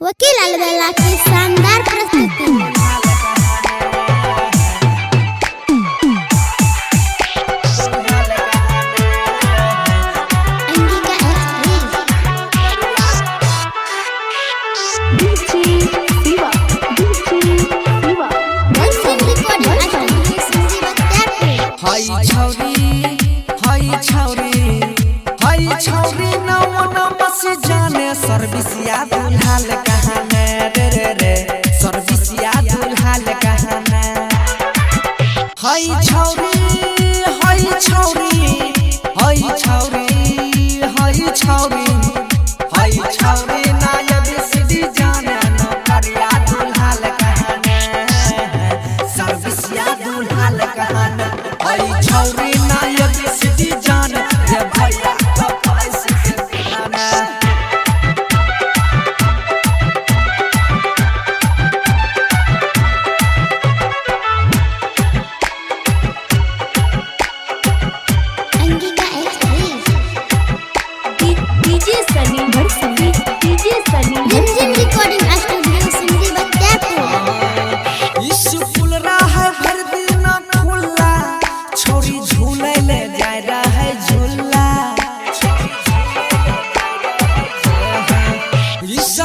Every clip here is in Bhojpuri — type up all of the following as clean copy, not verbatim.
वकील अलबेला की शानदार प्रस्तुति। सर्विसिया दुल्हाल कहाना रे सर्विसिया दुल्हाल कहाना हाय छौरी हाय छौरी हाय छौरी हाय छौरी हाय छौरी नायब सिटी जाना न करिया दुल्हाल कहाना सर्विसिया दुल्हाल कहाना हाय छौरी नायब सिटी जाना रे भैया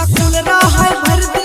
भर